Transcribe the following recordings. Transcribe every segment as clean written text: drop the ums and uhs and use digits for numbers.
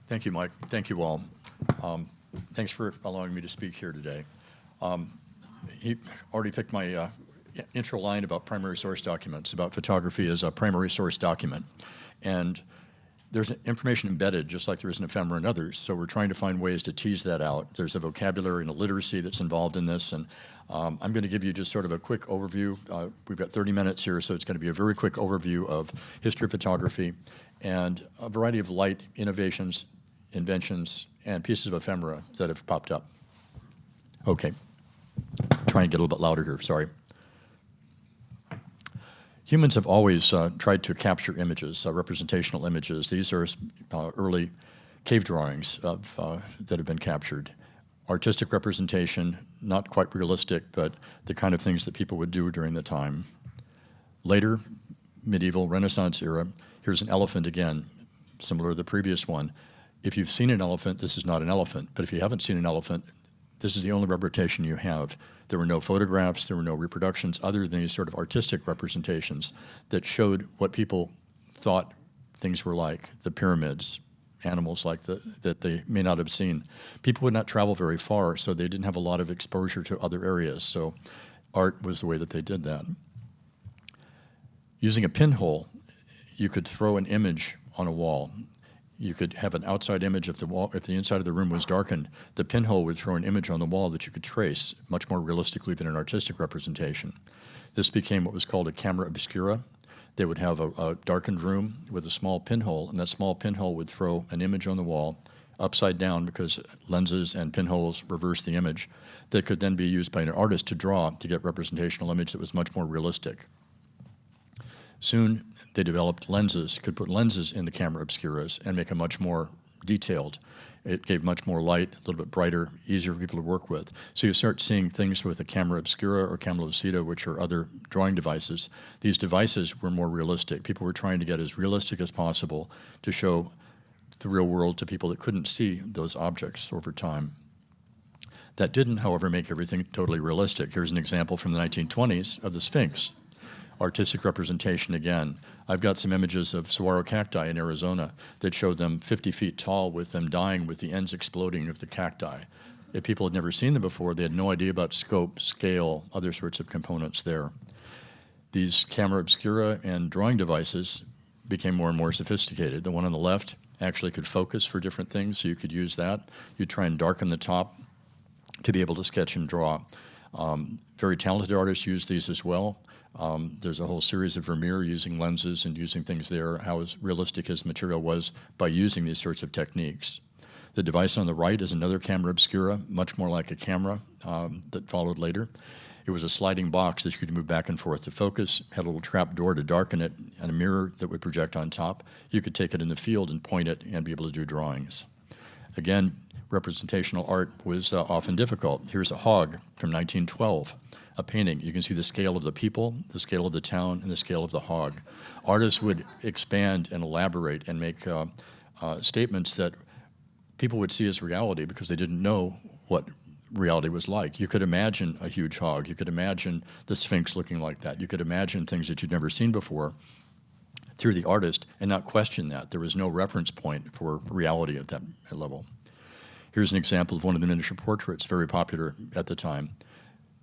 Thank you, Mike. Thank you all. Thanks for allowing me to speak here today. He already picked my intro line about primary source documents, about photography as a primary source document. And there's information embedded, just like there is in Ephemera and others, so we're trying to find ways to tease that out. There's a vocabulary and a literacy that's involved in this, and I'm going to give you just sort of a quick overview. We've got 30 minutes here, so it's going to be a very quick overview of history of photography and a variety of light innovations, inventions, and pieces of ephemera that have popped up. Okay, try and get a little bit louder here, sorry. Humans have always tried to capture images, representational images. These are early cave drawings that have been captured. Artistic representation, not quite realistic, but the kind of things that people would do during the time. Later, medieval Renaissance era, here's an elephant again, similar to the previous one. If you've seen an elephant, this is not an elephant. But if you haven't seen an elephant, this is the only representation you have. There were no photographs, there were no reproductions other than these sort of artistic representations that showed what people thought things were like, the pyramids, animals like that they may not have seen. People would not travel very far, so they didn't have a lot of exposure to other areas. So art was the way that they did that. Using a pinhole, you could throw an image on a wall. You could have an outside image if the inside of the room was darkened. The pinhole would throw an image on the wall that you could trace much more realistically than an artistic representation. This became what was called a camera obscura. They would have a darkened room with a small pinhole, and that small pinhole would throw an image on the wall upside down because lenses and pinholes reverse the image that could then be used by an artist to draw to get representational image that was much more realistic. Soon, they developed lenses, could put lenses in the camera obscuras and make them much more detailed. It gave much more light, a little bit brighter, easier for people to work with. So you start seeing things with a camera obscura or camera lucida, which are other drawing devices. These devices were more realistic. People were trying to get as realistic as possible to show the real world to people that couldn't see those objects over time. That didn't, however, make everything totally realistic. Here's an example from the 1920s of the Sphinx. Artistic representation again. I've got some images of saguaro cacti in Arizona that show them 50 feet tall with them dying with the ends exploding of the cacti. If people had never seen them before, they had no idea about scope, scale, other sorts of components there. These camera obscura and drawing devices became more and more sophisticated. The one on the left actually could focus for different things, so you could use that. You'd try and darken the top to be able to sketch and draw. Very talented artists use these as well. There's a whole series of Vermeer using lenses and using things there, how as realistic his material was by using these sorts of techniques. The device on the right is another camera obscura, much more like a camera that followed later. It was a sliding box that you could move back and forth to focus, had a little trap door to darken it, and a mirror that would project on top. You could take it in the field and point it and be able to do drawings. Again, representational art was often difficult. Here's a hog from 1912. A painting. You can see the scale of the people, the scale of the town, and the scale of the hog. Artists would expand and elaborate and make statements that people would see as reality because they didn't know what reality was like. You could imagine a huge hog. You could imagine the Sphinx looking like that. You could imagine things that you'd never seen before through the artist and not question that. There was no reference point for reality at that level. Here's an example of one of the miniature portraits, very popular at the time.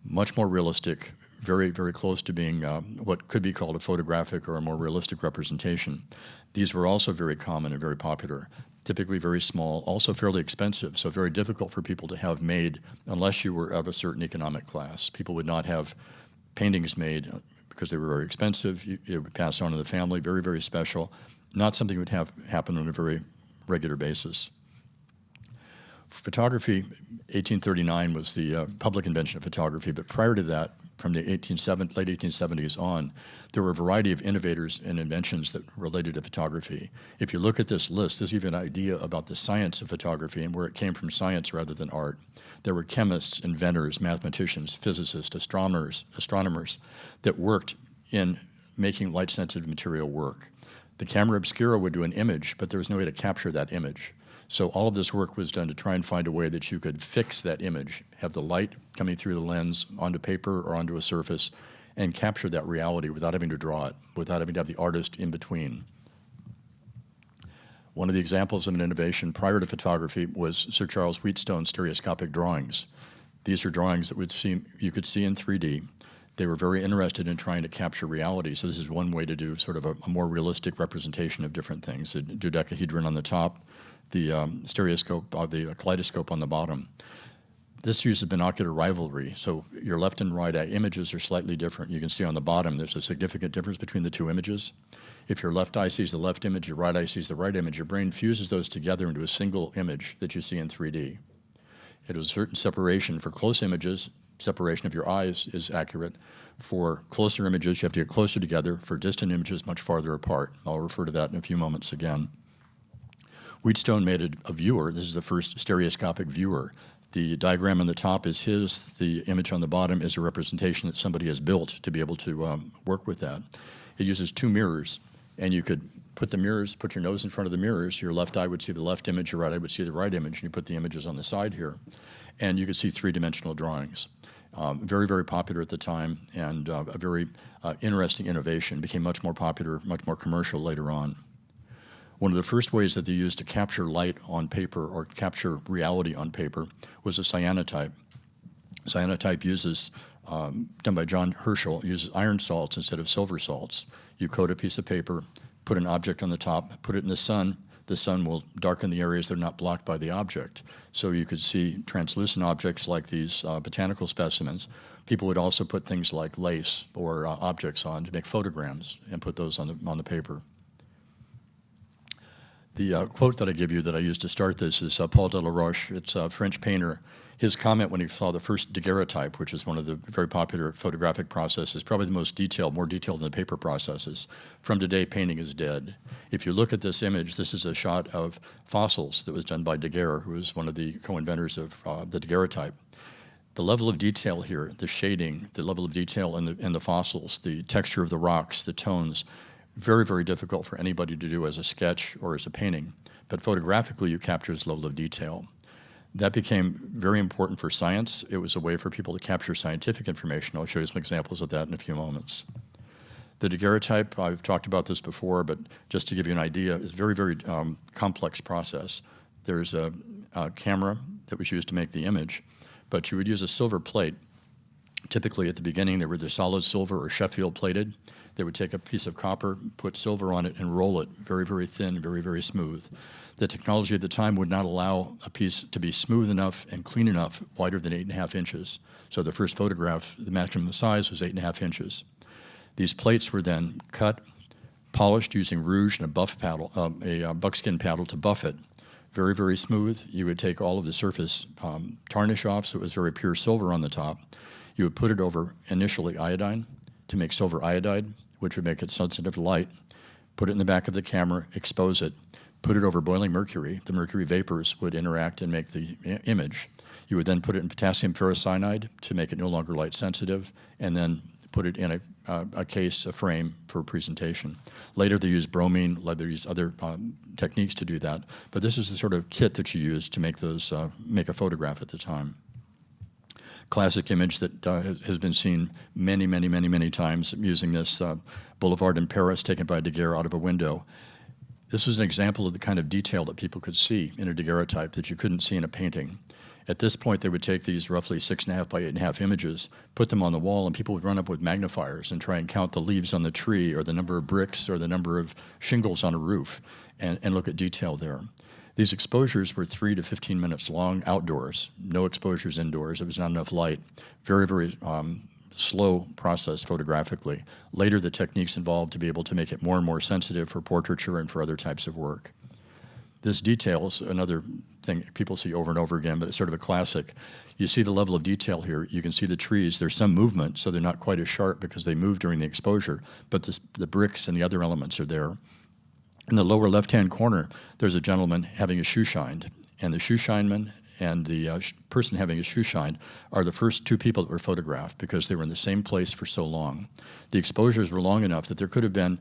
Much more realistic, very, very close to being what could be called a photographic or a more realistic representation. These were also very common and very popular, typically very small, also fairly expensive, so very difficult for people to have made unless you were of a certain economic class. People would not have paintings made because they were very expensive. It would pass on to the family, very, very special, not something that would have happen on a very regular basis. Photography, 1839 was the public invention of photography, but prior to that, from the late 1870s on, there were a variety of innovators and inventions that related to photography. If you look at this list, this gives you an idea about the science of photography and where it came from science rather than art. There were chemists, inventors, mathematicians, physicists, astronomers that worked in making light-sensitive material work. The camera obscura would do an image, but there was no way to capture that image. So all of this work was done to try and find a way that you could fix that image, have the light coming through the lens onto paper or onto a surface, and capture that reality without having to draw it, without having to have the artist in between. One of the examples of an innovation prior to photography was Sir Charles Wheatstone's stereoscopic drawings. These are drawings that you could see in 3D. They were very interested in trying to capture reality, so this is one way to do sort of a more realistic representation of different things. The dodecahedron on the top, the stereoscope, the kaleidoscope on the bottom. This uses binocular rivalry, so your left and right eye images are slightly different. You can see on the bottom there's a significant difference between the two images. If your left eye sees the left image, your right eye sees the right image, your brain fuses those together into a single image that you see in 3D. It is a certain separation for close images. Separation of your eyes is accurate. For closer images, you have to get closer together. For distant images, much farther apart. I'll refer to that in a few moments again. Wheatstone made a viewer. This is the first stereoscopic viewer. The diagram on the top is his. The image on the bottom is a representation that somebody has built to be able to work with that. It uses two mirrors, and you could put your nose in front of the mirrors. Your left eye would see the left image, your right eye would see the right image, and you put the images on the side here. And you could see three-dimensional drawings. Very, very popular at the time, and a very interesting innovation. Became much more popular, much more commercial later on. One of the first ways that they used to capture light on paper or capture reality on paper was a cyanotype. Cyanotype uses, done by John Herschel, uses iron salts instead of silver salts. You coat a piece of paper, put an object on the top, put it in the sun will darken the areas that are not blocked by the object. So you could see translucent objects like these botanical specimens. People would also put things like lace or objects on to make photograms and put those on the paper. The quote that I give you that I used to start this is Paul Delaroche. It's a French painter. His comment when he saw the first daguerreotype, which is one of the very popular photographic processes, probably the most detailed, more detailed than the paper processes. From today, painting is dead. If you look at this image, this is a shot of fossils that was done by Daguerre, who was one of the co-inventors of the daguerreotype. The level of detail here, the shading, the level of detail in the fossils, the texture of the rocks, the tones, very, very difficult for anybody to do as a sketch or as a painting. But photographically, you capture this level of detail. That became very important for science. It was a way for people to capture scientific information. I'll show you some examples of that in a few moments. The daguerreotype, I've talked about this before, but just to give you an idea, is a very, very complex process. There's a camera that was used to make the image, but you would use a silver plate. Typically at the beginning, they were either solid silver or Sheffield plated. They would take a piece of copper, put silver on it, and roll it very, very thin, very, very smooth. The technology at the time would not allow a piece to be smooth enough and clean enough, wider than 8.5 inches. So the first photograph, the maximum size was 8.5 inches. These plates were then cut, polished using rouge and a buckskin paddle to buff it. Very, very smooth. You would take all of the surface tarnish off, so it was very pure silver on the top. You would put it over initially iodine to make silver iodide, which would make it sensitive to light. Put it in the back of the camera, expose it, put it over boiling mercury. The mercury vapors would interact and make the image. You would then put it in potassium ferrocyanide to make it no longer light sensitive, and then put it in a case, a frame for presentation. Later they used bromine, later they used other techniques to do that. But this is the sort of kit that you use to make make a photograph at the time. Classic image that has been seen many, many, many, many times using this boulevard in Paris taken by Daguerre out of a window. This was an example of the kind of detail that people could see in a daguerreotype that you couldn't see in a painting. At this point, they would take these roughly 6.5 by 8.5 images, put them on the wall, and people would run up with magnifiers and try and count the leaves on the tree or the number of bricks or the number of shingles on a roof and look at detail there. These exposures were 3 to 15 minutes long outdoors, no exposures indoors. It was not enough light. Very, very slow process photographically. Later, the techniques involved to be able to make it more and more sensitive for portraiture and for other types of work. This detail is another thing people see over and over again, but it's sort of a classic. You see the level of detail here. You can see the trees. There's some movement, so they're not quite as sharp because they move during the exposure, but the bricks and the other elements are there. In the lower left-hand corner, there's a gentleman having his shoe shined, and the shoe shineman and the person having his shoe shined are the first two people that were photographed because they were in the same place for so long. The exposures were long enough that there could have been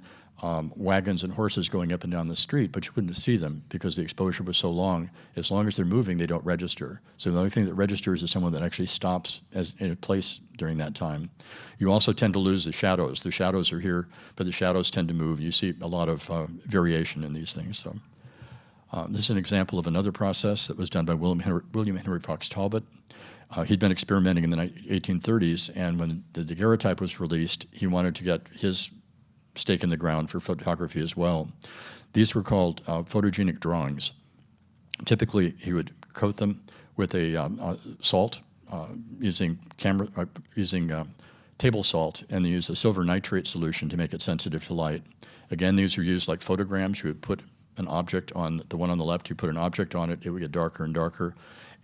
wagons and horses going up and down the street, but you couldn't see them because the exposure was so long. As long as they're moving, they don't register. So the only thing that registers is someone that actually stops in a place during that time. You also tend to lose the shadows. The shadows are here, but the shadows tend to move. You see a lot of variation in these things. So This is an example of another process that was done by William Henry Fox Talbot. He'd been experimenting in the 1830s, and when the daguerreotype was released, he wanted to get his stake in the ground for photography as well. These were called photogenic drawings. Typically, he would coat them with a salt using table salt, and they use a silver nitrate solution to make it sensitive to light. Again, these are used like photograms. You would put an object on the one on the left, you put an object on it, it would get darker and darker.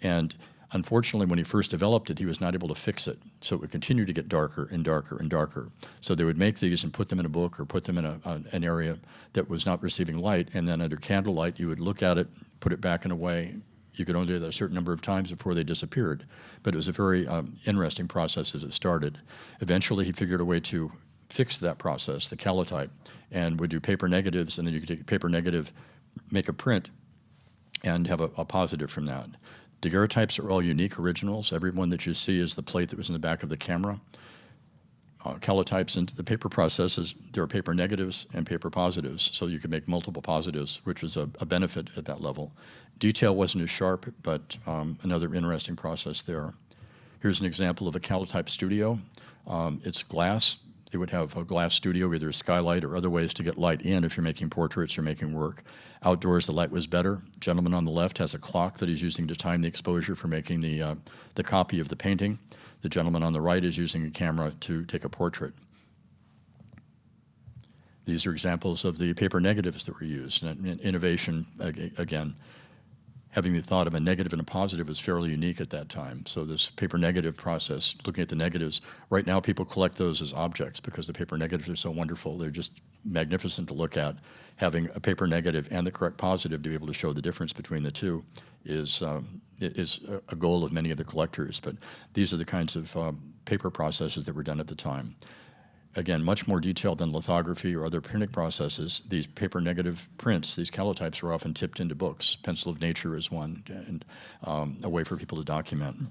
And unfortunately, when he first developed it, he was not able to fix it. So it would continue to get darker and darker and darker. So they would make these and put them in a book or put them in an area that was not receiving light. And then under candlelight, you would look at it, put it back in a way. You could only do that a certain number of times before they disappeared. But it was a very interesting process as it started. Eventually, he figured a way to fix that process, the calotype, and would do paper negatives, and then you could take a paper negative, make a print, and have a positive from that. Daguerreotypes are all unique originals. Every one that you see is the plate that was in the back of the camera. Calotypes into the paper processes, there are paper negatives and paper positives, so you could make multiple positives, which was a benefit at that level. Detail wasn't as sharp, but another interesting process there. Here's an example of a calotype studio. It's glass. They would have a glass studio, either a skylight or other ways to get light in if you're making portraits or making work. Outdoors, the light was better. Gentleman on the left has a clock that he's using to time the exposure for making the copy of the painting. The gentleman on the right is using a camera to take a portrait. These are examples of the paper negatives that were used. And innovation, again, having the thought of a negative and a positive was fairly unique at that time. So this paper negative process, looking at the negatives, right now people collect those as objects because the paper negatives are so wonderful. They're just magnificent to look at. Having a paper negative and the correct positive to be able to show the difference between the two is a goal of many of the collectors. But these are the kinds of paper processes that were done at the time. Again, much more detailed than lithography or other printing processes. These paper negative prints, these calotypes, are often tipped into books. Pencil of Nature is one, and a way for people to document.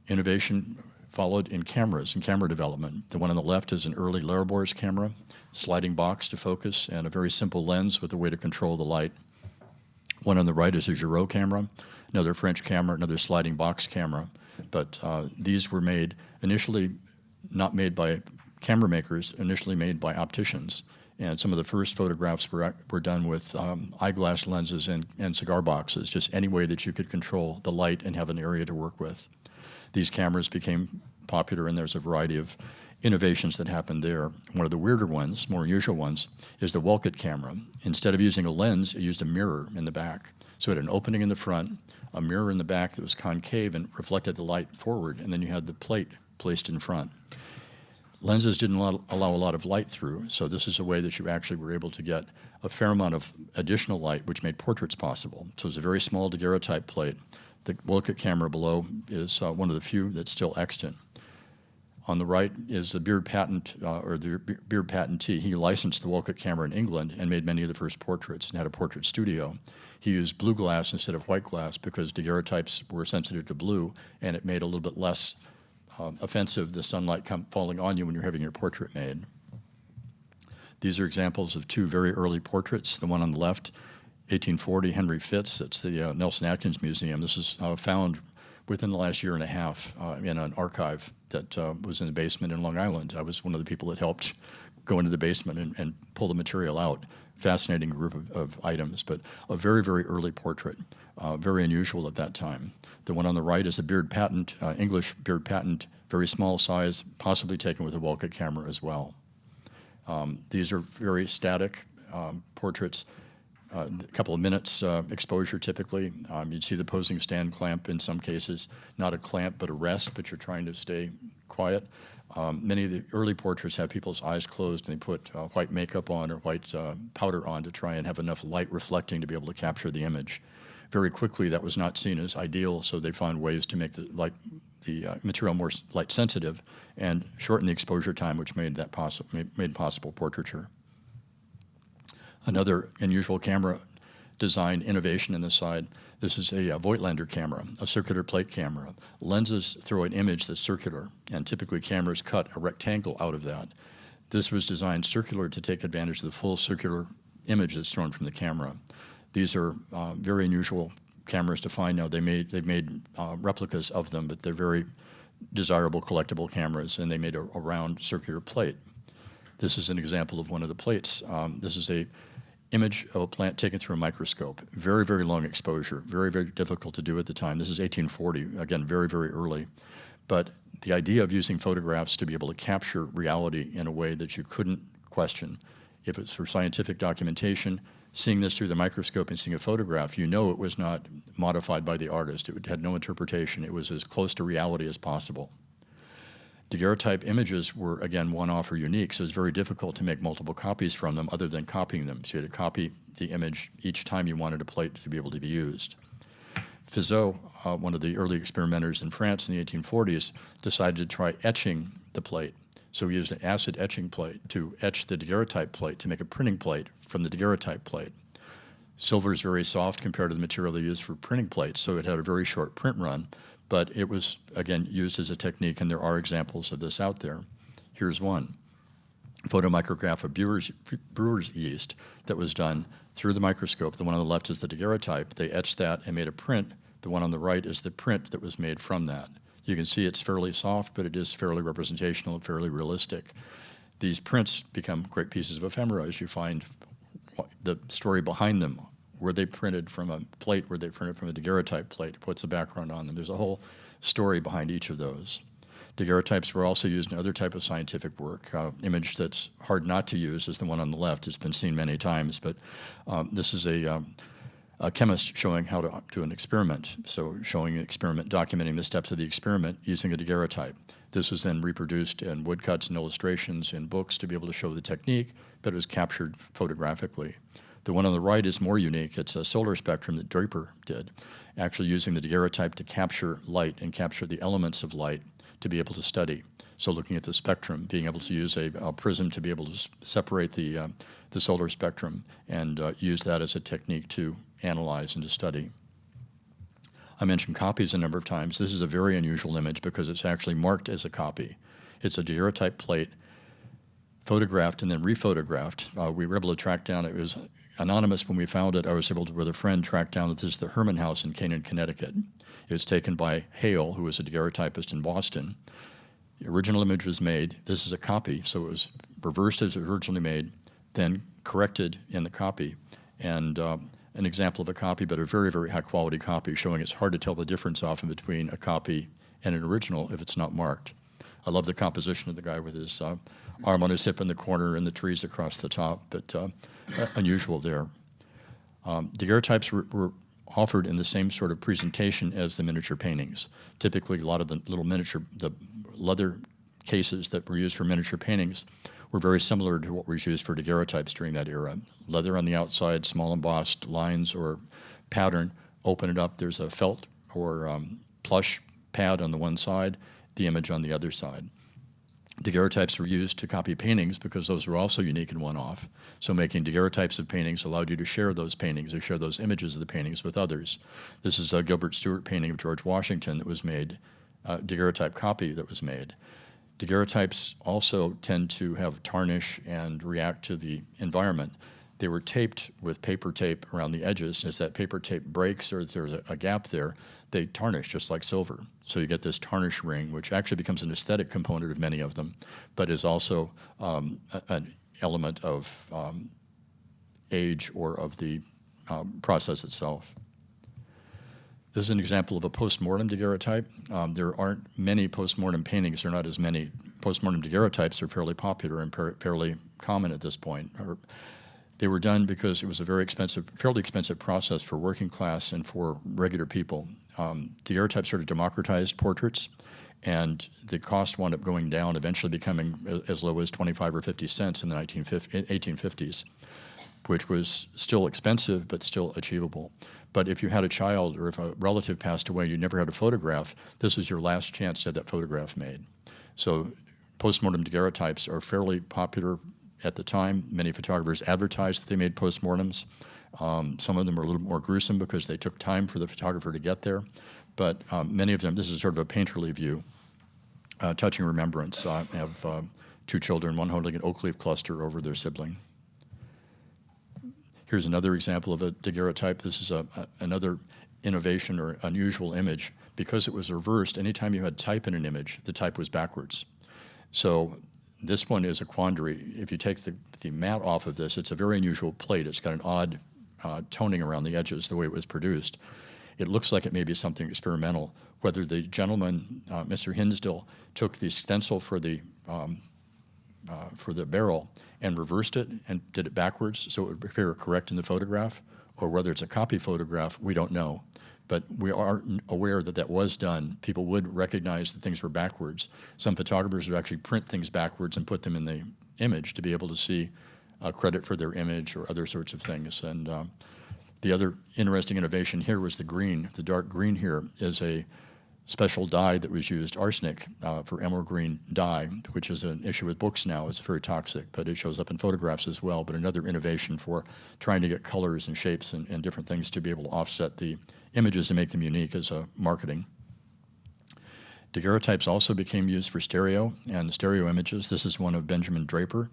Innovation followed in cameras and camera development. The one on the left is an early Larabor's camera, sliding box to focus, and a very simple lens with a way to control the light. One on the right is a Rowe camera, another French camera, another sliding box camera. But these were made initially not made by camera makers, initially made by opticians. And some of the first photographs were done with eyeglass lenses and cigar boxes, just any way that you could control the light and have an area to work with. These cameras became popular, and there's a variety of innovations that happened there. One of the weirder ones, more unusual ones, is the Walcott camera. Instead of using a lens, it used a mirror in the back. So it had an opening in the front, a mirror in the back that was concave and reflected the light forward, and then you had the plate placed in front. Lenses didn't allow a lot of light through, so this is a way that you actually were able to get a fair amount of additional light, which made portraits possible. So it's a very small daguerreotype plate. The Walcott camera below is one of the few that's still extant. On the right is the Beard patent, or the Beard patentee. He licensed the Walcott camera in England and made many of the first portraits and had a portrait studio. He used blue glass instead of white glass because daguerreotypes were sensitive to blue, and it made a little bit less offensive, the sunlight falling on you when you're having your portrait made. These are examples of two very early portraits. The one on the left, 1840, Henry Fitz. It's the Nelson Atkins Museum. This is found within the last year and a half in an archive that was in the basement in Long Island. I was one of the people that helped go into the basement and pull the material out. Fascinating group of items, but a very, very early portrait, very unusual at that time. The one on the right is a Beard patent, English Beard patent, very small size, possibly taken with a Walcott camera as well. These are very static portraits, a couple of minutes exposure typically. You'd see the posing stand clamp in some cases, not a clamp but a rest, but you're trying to stay quiet. Many of the early portraits have people's eyes closed and they put white makeup on or white powder on to try and have enough light reflecting to be able to capture the image. Very quickly that was not seen as ideal, so they found ways to make the material more light sensitive and shorten the exposure time, which made possible portraiture. Another unusual camera design innovation in this side. This is a Voigtlander camera, a circular plate camera. Lenses throw an image that's circular, and typically cameras cut a rectangle out of that. This was designed circular to take advantage of the full circular image that's thrown from the camera. These are very unusual cameras to find now. They've made replicas of them, but they're very desirable collectible cameras, and they made a round circular plate. This is an example of one of the plates. This is a image of a plant taken through a microscope. Very, very long exposure. Very, very difficult to do at the time. This is 1840, again, very, very early. But the idea of using photographs to be able to capture reality in a way that you couldn't question, if it's for scientific documentation, seeing this through the microscope and seeing a photograph, you know it was not modified by the artist. It had no interpretation. It was as close to reality as possible. Daguerreotype images were, again, one-off or unique, so it's very difficult to make multiple copies from them other than copying them. So you had to copy the image each time you wanted a plate to be able to be used. Fizeau, one of the early experimenters in France in the 1840s, decided to try etching the plate. So he used an acid etching plate to etch the daguerreotype plate to make a printing plate from the daguerreotype plate. Silver is very soft compared to the material they used for printing plates, so it had a very short print run, but it was, again, used as a technique, and there are examples of this out there. Here's one. Photomicrograph of brewer's yeast that was done through the microscope. The one on the left is the daguerreotype. They etched that and made a print. The one on the right is the print that was made from that. You can see it's fairly soft, but it is fairly representational and fairly realistic. These prints become great pieces of ephemera as you find the story behind them. Were they printed from a plate? Were they printed from a daguerreotype plate? What's the background on them? There's a whole story behind each of those. Daguerreotypes were also used in other type of scientific work. Image that's hard not to use is the one on the left. It's been seen many times, but this is a chemist showing how to do an experiment. So showing an experiment, documenting the steps of the experiment using a daguerreotype. This was then reproduced in woodcuts and illustrations in books to be able to show the technique, but it was captured photographically. The one on the right is more unique. It's a solar spectrum that Draper did, actually using the daguerreotype to capture light and capture the elements of light to be able to study. So looking at the spectrum, being able to use a prism to be able to separate the solar spectrum and use that as a technique to analyze and to study. I mentioned copies a number of times. This is a very unusual image because it's actually marked as a copy. It's a daguerreotype plate photographed and then rephotographed. We were able to track down, it was anonymous when we found it. I was able to, with a friend, track down that this is the Herman House in Canaan, Connecticut. It was taken by Hale, who was a daguerreotypist in Boston. The original image was made. This is a copy, so it was reversed as it was originally made, then corrected in the copy, and an example of a copy, but a very, very high-quality copy, showing it's hard to tell the difference often between a copy and an original if it's not marked. I love the composition of the guy with his arm on his hip in the corner and the trees across the top, but unusual there. Daguerreotypes were offered in the same sort of presentation as the miniature paintings. Typically, a lot of the little miniature, the leather cases that were used for miniature paintings were very similar to what was used for daguerreotypes during that era. Leather on the outside, small embossed lines or pattern. Open it up, there's a felt or plush pad on the one side, the image on the other side. Daguerreotypes were used to copy paintings because those were also unique and one-off. So making daguerreotypes of paintings allowed you to share those paintings or share those images of the paintings with others. This is a Gilbert Stuart painting of George Washington that was made, a daguerreotype copy that was made. Daguerreotypes also tend to have tarnish and react to the environment. They were taped with paper tape around the edges. As that paper tape breaks or if there's a gap there, they tarnish just like silver. So you get this tarnish ring, which actually becomes an aesthetic component of many of them, but is also an element of age or of the process itself. This is an example of a post-mortem daguerreotype. There aren't many post-mortem paintings. There are not as many. Post-mortem daguerreotypes are fairly popular and fairly common at this point. They were done because it was a very expensive, fairly expensive process for working class and for regular people. Daguerreotypes sort of democratized portraits, and the cost wound up going down, eventually becoming as low as 25 or 50 cents in the 1850s, which was still expensive but still achievable. But if you had a child or if a relative passed away and you never had a photograph, this was your last chance to have that photograph made. So postmortem daguerreotypes are fairly popular at the time. Many photographers advertised that they made postmortems. Some of them are a little more gruesome because they took time for the photographer to get there. But many of them, this is sort of a painterly view, touching remembrance. I have two children, one holding an oak leaf cluster over their sibling. Here's another example of a daguerreotype. This is another innovation or unusual image. Because it was reversed, anytime you had type in an image, the type was backwards. So this one is a quandary. If you take the mat off of this, it's a very unusual plate. It's got an odd toning around the edges, the way it was produced. It looks like it may be something experimental. Whether the gentleman, Mr. Hinsdale, took the stencil for the barrel and reversed it and did it backwards so it would appear correct in the photograph, or whether it's a copy photograph, we don't know. But we are aware that that was done. People would recognize that things were backwards. Some photographers would actually print things backwards and put them in the image to be able to see credit for their image or other sorts of things. And the other interesting innovation here was the green. The dark green here is a special dye that was used, arsenic, for emerald green dye, which is an issue with books now. It's very toxic, but it shows up in photographs as well. But another innovation for trying to get colors and shapes and different things to be able to offset the images and make them unique as a marketing. Daguerreotypes also became used for stereo and stereo images. This is one of Benjamin Draper,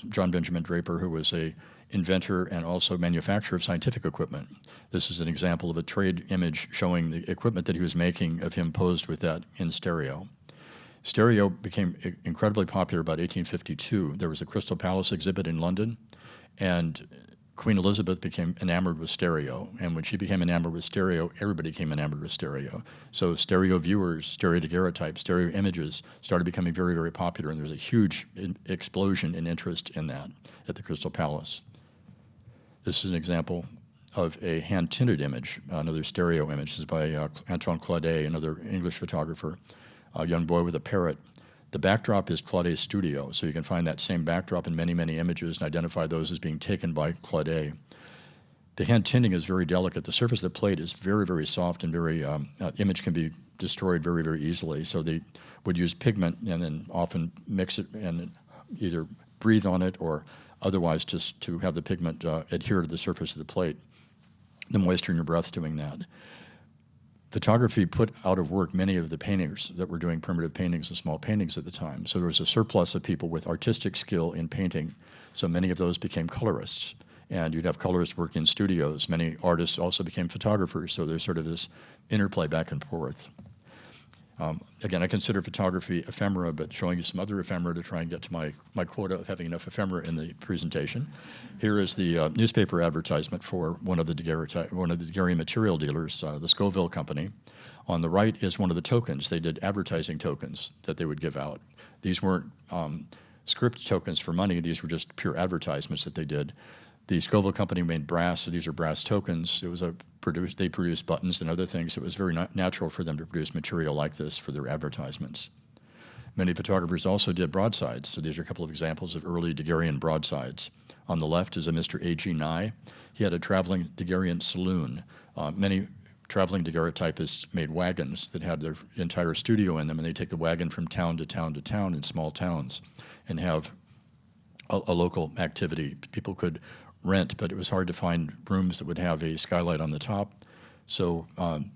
John Benjamin Draper, who was a inventor and also manufacturer of scientific equipment. This is an example of a trade image showing the equipment that he was making of him posed with that in stereo. Stereo became incredibly popular about 1852. There was a Crystal Palace exhibit in London, and Queen Elizabeth became enamored with stereo. And when she became enamored with stereo, everybody became enamored with stereo. So stereo viewers, stereo daguerreotypes, stereo images started becoming very, very popular, and there was a huge explosion in interest in that at the Crystal Palace. This is an example of a hand-tinted image, another stereo image. This is by Antoine Claudet, another English photographer, a young boy with a parrot. The backdrop is Claudet's studio, so you can find that same backdrop in many, many images and identify those as being taken by Claudet. The hand tinting is very delicate. The surface of the plate is very, very soft and very, image can be destroyed very, very easily. So they would use pigment and then often mix it and either breathe on it or otherwise just to have the pigment adhere to the surface of the plate. The moisture in your breath doing that. Photography put out of work many of the painters that were doing primitive paintings and small paintings at the time. So there was a surplus of people with artistic skill in painting. So many of those became colorists. And you'd have colorists work in studios. Many artists also became photographers. So there's sort of this interplay back and forth. Again, I consider photography ephemera, but showing you some other ephemera to try and get to my quota of having enough ephemera in the presentation. Here is the newspaper advertisement for one of the daguerrean material dealers, the Scoville Company. On the right is one of the tokens. They did advertising tokens that they would give out. These weren't script tokens for money. These were just pure advertisements that they did. The Scoville Company made brass, so these are brass tokens. They produced buttons and other things. It was very natural for them to produce material like this for their advertisements. Many photographers also did broadsides, so these are a couple of examples of early daguerrean broadsides. On the left is a Mr. A.G. Nye. He had a traveling daguerrean saloon. Many traveling daguerreotypists made wagons that had their entire studio in them, and they take the wagon from town to town to town in small towns and have a local activity. People could rent, but it was hard to find rooms that would have a skylight on the top. So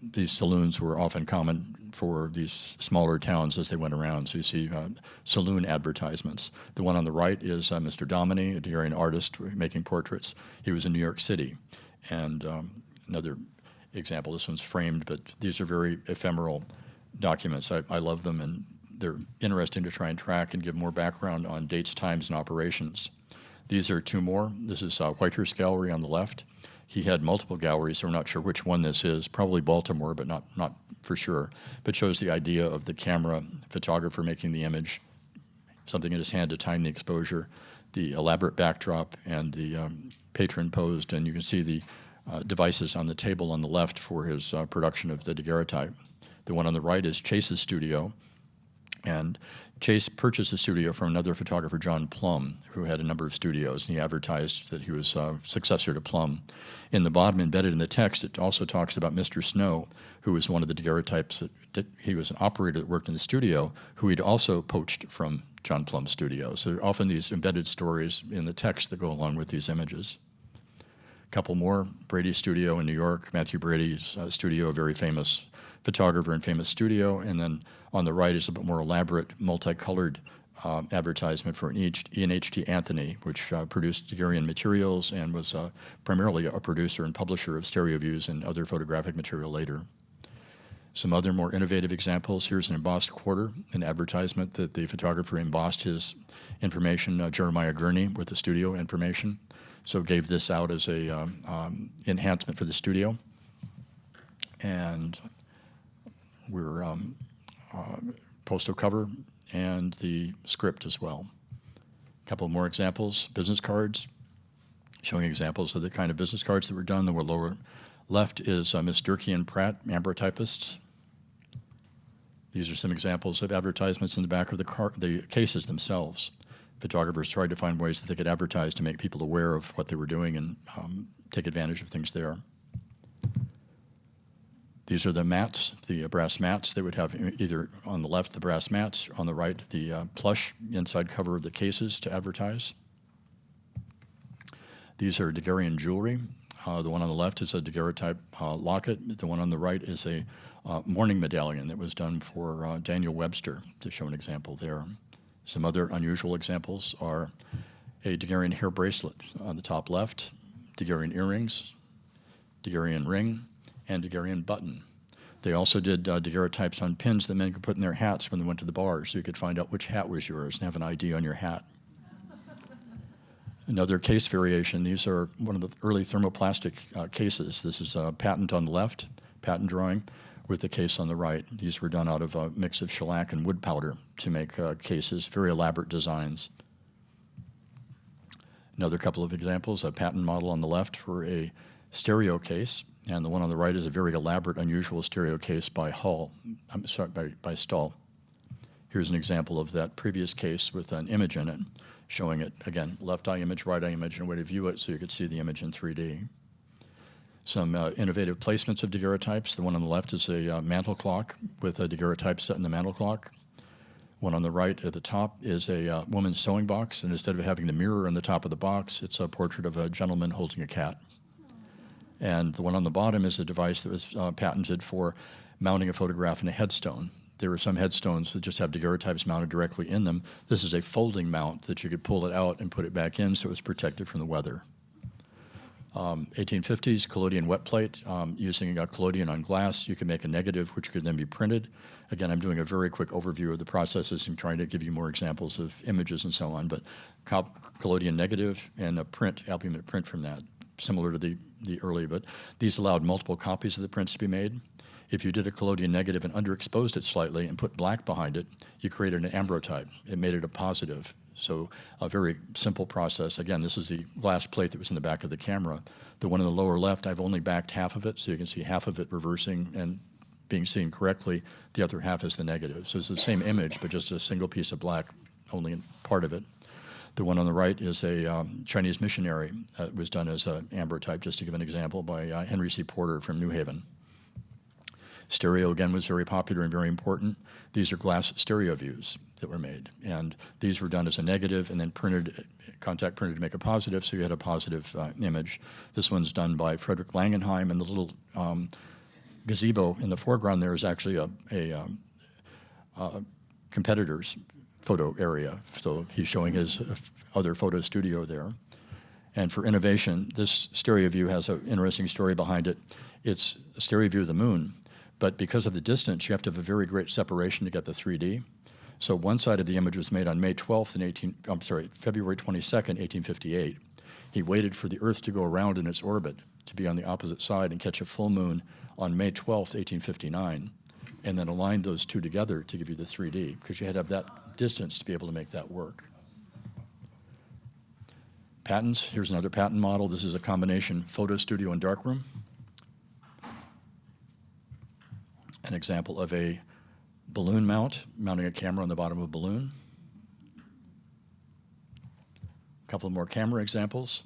these saloons were often common for these smaller towns as they went around. So you see saloon advertisements. The one on the right is Mr. Dominy, a daguerrean artist making portraits. He was in New York City. And another example, this one's framed, but these are very ephemeral documents. I love them, and they're interesting to try and track and give more background on dates, times, and operations. These are two more. This is Whitehurst Gallery on the left. He had multiple galleries, so we're not sure which one this is. Probably Baltimore, but not for sure. But shows the idea of the camera photographer making the image, something in his hand to time the exposure, the elaborate backdrop, and the patron posed. And you can see the devices on the table on the left for his production of the daguerreotype. The one on the right is Chase's studio. And Chase purchased the studio from another photographer, John Plum, who had a number of studios, and he advertised that he was a successor to Plum. In the bottom, embedded in the text, it also talks about Mr. Snow, who was one of the daguerreotypes that he was an operator that worked in the studio, who he'd also poached from John Plum's studio. So there are often these embedded stories in the text that go along with these images. A couple more, Brady's studio in New York, Matthew Brady's studio, a very famous photographer and famous studio, and then on the right is a bit more elaborate, multicolored advertisement for Ian H.T. Anthony, which produced Daguerrean materials and was primarily a producer and publisher of stereo views and other photographic material later. Some other more innovative examples. Here's an embossed quarter, an advertisement that the photographer embossed his information, Jeremiah Gurney, with the studio information. So gave this out as a enhancement for the studio. And we're postal cover and the script as well. A couple more examples. Business cards, showing examples of the kind of business cards that were done. The lower left is Miss Durkee and Pratt, ambrotypists. These are some examples of advertisements in the back of the cases themselves. Photographers tried to find ways that they could advertise to make people aware of what they were doing and take advantage of things there. These are the mats, the brass mats. They would have either on the left the brass mats, on the right the plush inside cover of the cases to advertise. These are Daguerrean jewelry. The one on the left is a daguerreotype locket. The one on the right is a mourning medallion that was done for Daniel Webster, to show an example there. Some other unusual examples are a Daguerrean hair bracelet on the top left, Daguerrean earrings, Daguerrean ring, and Daguerrean button. They also did daguerreotypes on pins that men could put in their hats when they went to the bar, so you could find out which hat was yours and have an ID on your hat. Another case variation, these are one of the early thermoplastic cases. This is a patent on the left, patent drawing, with the case on the right. These were done out of a mix of shellac and wood powder to make cases, very elaborate designs. Another couple of examples, a patent model on the left for a stereo case, and the one on the right is a very elaborate, unusual stereo case by by Stahl. Here's an example of that previous case with an image in it, showing it, again, left eye image, right eye image, and a way to view it so you could see the image in 3D. Some innovative placements of daguerreotypes. The one on the left is a mantle clock with a daguerreotype set in the mantle clock. One on the right at the top is a woman's sewing box, and instead of having the mirror on the top of the box, it's a portrait of a gentleman holding a cat. And the one on the bottom is a device that was patented for mounting a photograph in a headstone. There are some headstones that just have daguerreotypes mounted directly in them. This is a folding mount that you could pull it out and put it back in so it was protected from the weather. 1850s collodion wet plate. Using a collodion on glass, you can make a negative which could then be printed. Again, I'm doing a very quick overview of the processes and trying to give you more examples of images and so on, but collodion negative and a print, albumin print from that, similar to the early, but these allowed multiple copies of the prints to be made. If you did a collodion negative and underexposed it slightly and put black behind it, you created an ambrotype. It made it a positive. So a very simple process. Again, this is the glass plate that was in the back of the camera. The one in the lower left, I've only backed half of it, so you can see half of it reversing and being seen correctly. The other half is the negative. So it's the same image, but just a single piece of black, only in part of it. The one on the right is a Chinese missionary. It was done as an ambrotype, just to give an example, by Henry C. Porter from New Haven. Stereo, again, was very popular and very important. These are glass stereo views that were made, and these were done as a negative and then printed, contact printed to make a positive, so you had a positive image. This one's done by Frederick Langenheim, and the little gazebo in the foreground there is actually a competitor's photo area, so he's showing his other photo studio there. And for innovation, this stereo view has an interesting story behind it. It's a stereo view of the moon, but because of the distance, you have to have a very great separation to get the 3D. So one side of the image was made on February 22nd, 1858. He waited for the Earth to go around in its orbit to be on the opposite side and catch a full moon on May 12th, 1859, and then aligned those two together to give you the 3D, because you had to have that distance to be able to make that work. Patents, here's another patent model. This is a combination photo studio and darkroom. An example of a balloon mount, mounting a camera on the bottom of a balloon. A couple of more camera examples.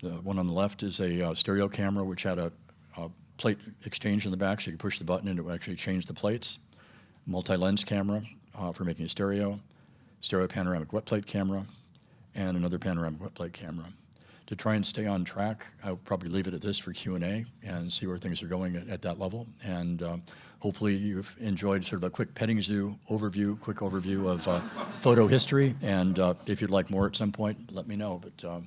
The one on the left is a stereo camera which had a plate exchange in the back, so you could push the button and it would actually change the plates. Multi-lens camera for making a stereo panoramic wet plate camera, and another panoramic wet plate camera. to try and stay on track, I'll probably leave it at this for Q&A and see where things are going at that level. And hopefully you've enjoyed sort of a quick petting zoo overview, quick overview of photo history. And if you'd like more at some point, let me know. But a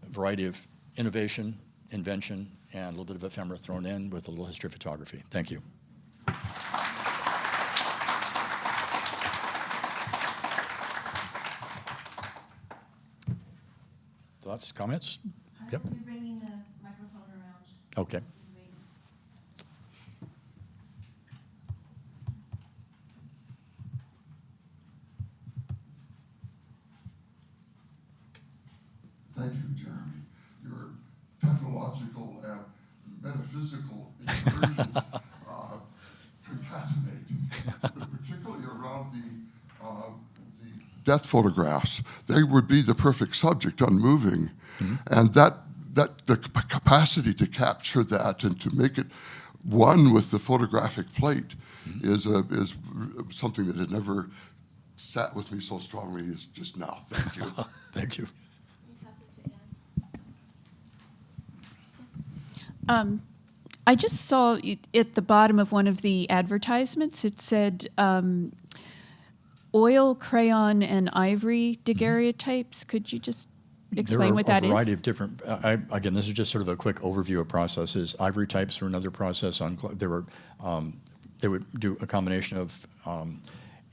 variety of innovation, invention, and a little bit of ephemera thrown in with a little history of photography. Thank you. Thoughts, comments? Yep. I will be bringing the microphone around. Okay. Thank you, Jeremy. Your technological and metaphysical incursions concatenate, particularly around the death photographs. They would be the perfect subject on moving, and that the capacity to capture that and to make it one with the photographic plate is something that had never sat with me so strongly as just now. Thank you. Thank you. I just saw at the bottom of one of the advertisements, it said oil, crayon, and ivory daguerreotypes. Could you just explain what that is? There are a variety of different, again, this is just sort of a quick overview of processes. Ivory types are another process. They would do a combination of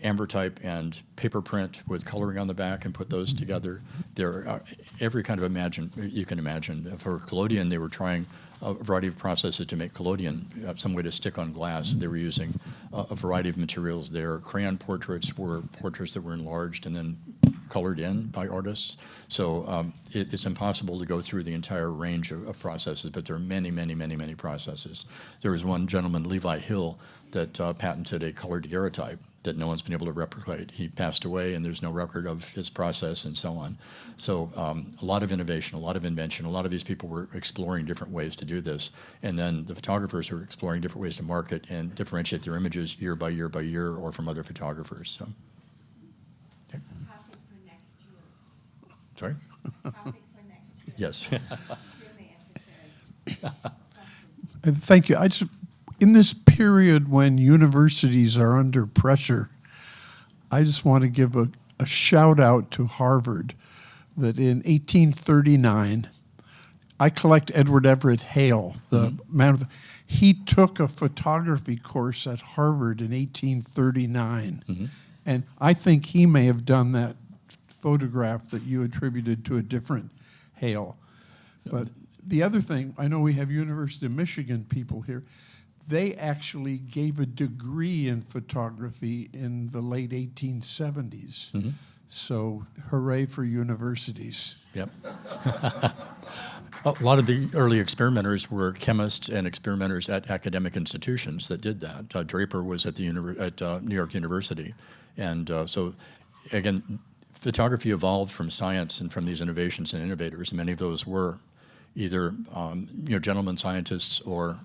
amber type and paper print with coloring on the back and put those together. There are every kind of you can imagine. For collodion, they were trying a variety of processes to make collodion, some way to stick on glass. They were using a variety of materials there. Crayon portraits were portraits that were enlarged and then colored in by artists. So it's impossible to go through the entire range of processes, but there are many, many, many, many processes. There was one gentleman, Levi Hill, that patented a colored daguerreotype that no one's been able to replicate. He passed away, and there's no record of his process and so on. So a lot of innovation, a lot of invention. A lot of these people were exploring different ways to do this. And then the photographers were exploring different ways to market and differentiate their images year by year by year or from other photographers. So. Okay. Topic for next year. Sorry? Topic for next year. Yes. Thank you. In this period when universities are under pressure, I just want to give a shout out to Harvard that in 1839, I collect Edward Everett Hale, the man of, he took a photography course at Harvard in 1839. And I think he may have done that photograph that you attributed to a different Hale. But the other thing, I know we have University of Michigan people here. They actually gave a degree in photography in the late 1870s. So hooray for universities. Yep. A lot of the early experimenters were chemists and experimenters at academic institutions that did that. Draper was at New York University. And so, again, photography evolved from science and from these innovations and innovators. Many of those were either gentlemen scientists or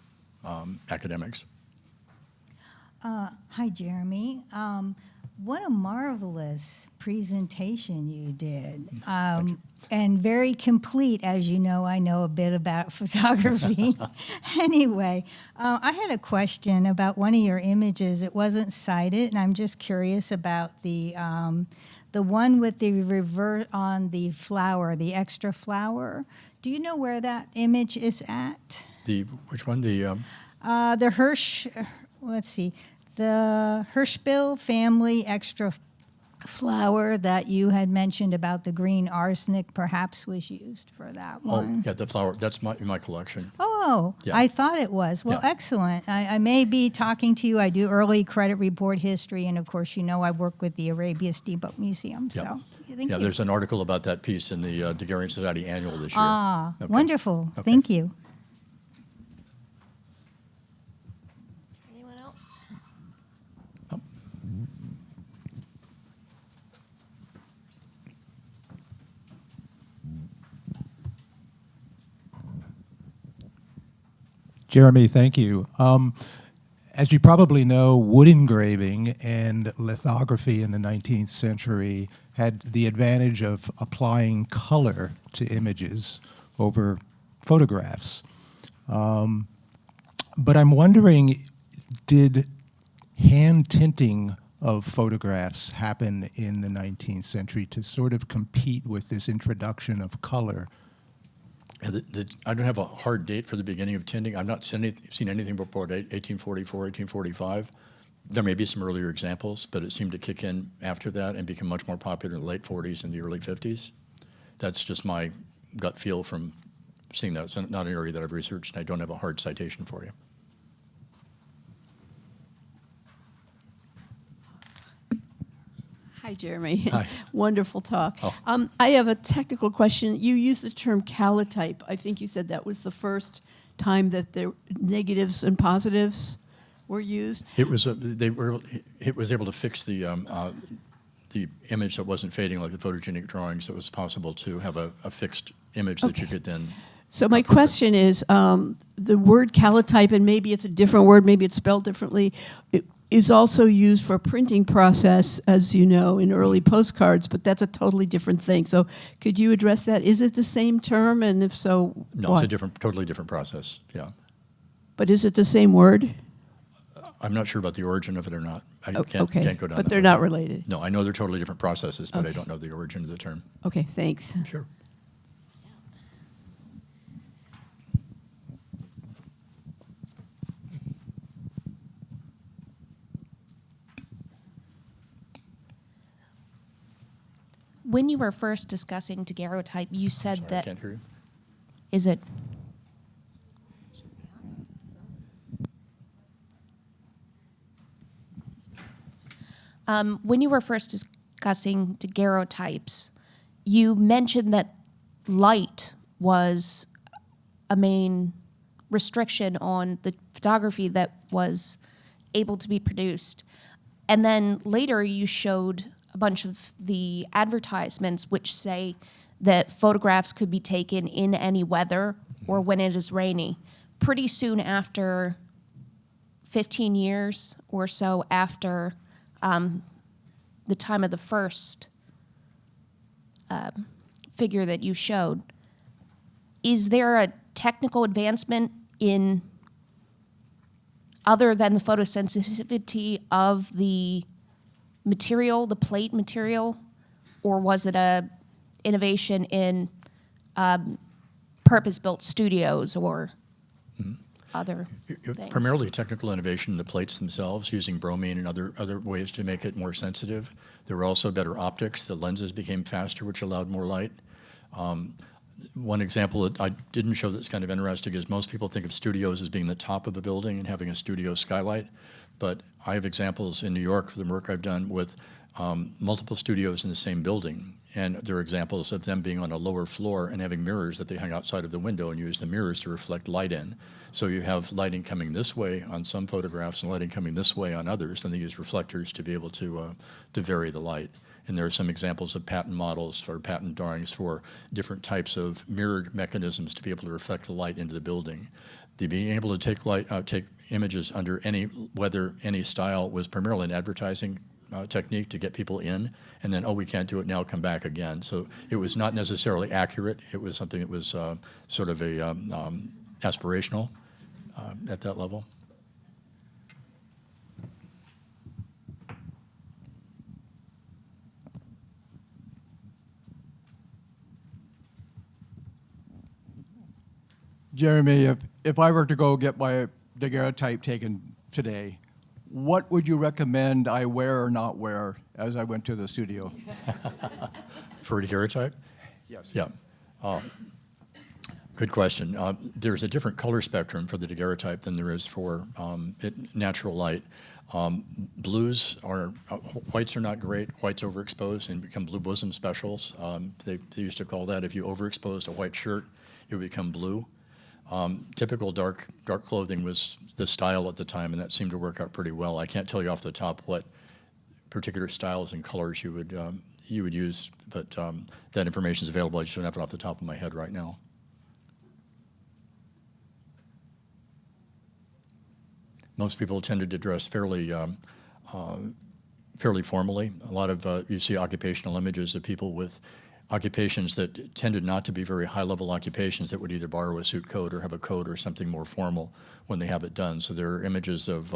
academics. Hi, Jeremy. What a marvelous presentation you did. And very complete. As you know, I know a bit about photography. Anyway, I had a question about one of your images. It wasn't cited, and I'm just curious about the one with the revert on the flower, the extra flower. Do you know where that image is at? Which one? The the Hirschbill family extra flower that you had mentioned about the green arsenic perhaps was used for that one. Oh, yeah, the flower. That's my collection. Oh, Yeah. I thought it was. Well, Yeah. excellent. I may be talking to you. I do early credit report history, and of course, you know I work with the Arabia Steamboat Museum. Yeah. So, thank Yeah, you. there's an article about that piece in the Daguerrean Society Annual this year. Ah, Okay. wonderful. Okay. Thank you. Anyone else? Jeremy, thank you. As you probably know, wood engraving and lithography in the 19th century had the advantage of applying color to images over photographs. But I'm wondering, did hand tinting of photographs happen in the 19th century to sort of compete with this introduction of color? I don't have a hard date for the beginning of tinting. I've not seen anything before 1844, 1845. There may be some earlier examples, but it seemed to kick in after that and become much more popular in the late 40s and the early 50s. That's just my gut feel from seeing that. It's not an area that I've researched, and I don't have a hard citation for you. Hi, Jeremy. Hi. Wonderful talk. Oh. I have a technical question. You used the term calotype. I think you said that was the first time that the negatives and positives were used. It was it was able to fix the image that wasn't fading like the photogenic drawings. So it was possible to have a fixed image that you could then. So my question is, the word calotype, and maybe it's a different word, maybe it's spelled differently, it is also used for printing process, as you know, in early postcards, but that's a totally different thing. So could you address that? Is it the same term, and if so, No, why? it's a totally different process. Yeah, But is it the same word? I'm not sure about the origin of it or not. I Oh, can't go down. But that they're road. not related. No, I know they're totally different processes, but I Okay. don't know the origin of the term. Okay, thanks. Sure. When you were first discussing daguerreotype, you said Sorry, I that can't hear you. is it when you were first discussing daguerreotypes, you mentioned that light was a main restriction on the photography that was able to be produced. And then later you showed a bunch of the advertisements which say that photographs could be taken in any weather or when it is rainy. Pretty soon after 15 years or so after the time of the first figure that you showed, is there a technical advancement in other than the photosensitivity of the material, the plate material, or was it a innovation in purpose-built studios or other things? Primarily technical innovation in the plates themselves, using bromine and other ways to make it more sensitive. There were also better optics. The lenses became faster, which allowed more light. One example that I didn't show that's kind of interesting is most people think of studios as being the top of a building and having a studio skylight, but I have examples in New York for the work I've done with multiple studios in the same building, and there are examples of them being on a lower floor and having mirrors that they hang outside of the window and use the mirrors to reflect light in. So you have lighting coming this way on some photographs and lighting coming this way on others, and they use reflectors to be able to vary the light. And there are some examples of patent models or patent drawings for different types of mirrored mechanisms to be able to reflect the light into the building. The being able to take images under any weather, any style was primarily an advertising technique to get people in, and then, oh, we can't do it now, come back again. So it was not necessarily accurate. It was something that was sort of a aspirational at that level. Jeremy, if I were to go get my daguerreotype taken today, what would you recommend I wear or not wear as I went to the studio? For a daguerreotype? Yes. Yeah. Good question. There's a different color spectrum for the daguerreotype than there is for natural light. Blues are, whites are not great. Whites overexposed and become blue bosom specials. They used to call that if you overexposed a white shirt, it would become blue. Typical dark clothing was the style at the time, and that seemed to work out pretty well. I can't tell you off the top what particular styles and colors you would use, but that information is available. I just don't have it off the top of my head right now. Most people tended to dress fairly fairly formally. A lot of you see occupational images of people with occupations that tended not to be very high-level occupations that would either borrow a suit coat or have a coat or something more formal when they have it done. So there are images of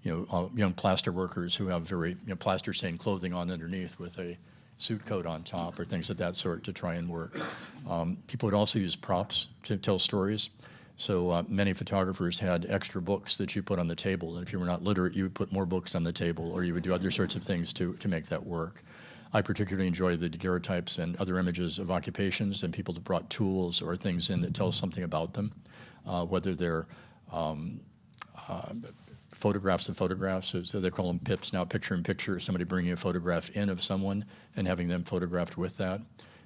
young plaster workers who have very plaster-stained clothing on underneath with a suit coat on top or things of that sort to try and work. People would also use props to tell stories. So many photographers had extra books that you put on the table, and if you were not literate, you would put more books on the table, or you would do other sorts of things to make that work. I particularly enjoy the daguerreotypes and other images of occupations and people that brought tools or things in that tell something about them, whether they're photographs of photographs, so they call them PIPs now, picture-in-picture, somebody bringing a photograph in of someone and having them photographed with that.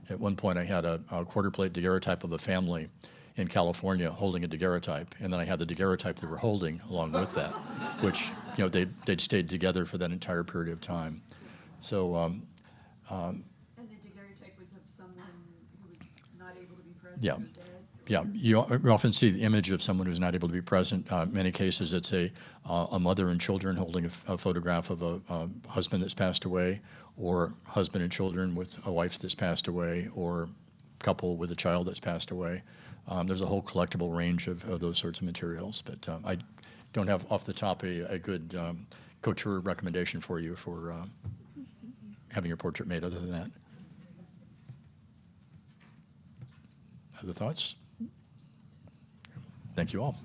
At one point I had a quarter-plate daguerreotype of a family in California holding a daguerreotype, and then I had the daguerreotype they were holding along with that, which they'd stayed together for that entire period of time. So. And the daguerreotype was of someone who was not able to be present Yeah. or dead? Yeah, you often see the image of someone who's not able to be present. In many cases, it's a mother and children holding a photograph of a husband that's passed away, or husband and children with a wife that's passed away, or couple with a child that's passed away. There's a whole collectible range of those sorts of materials, but I don't have off the top a good couture recommendation for you for having your portrait made other than that. Other thoughts? Thank you all.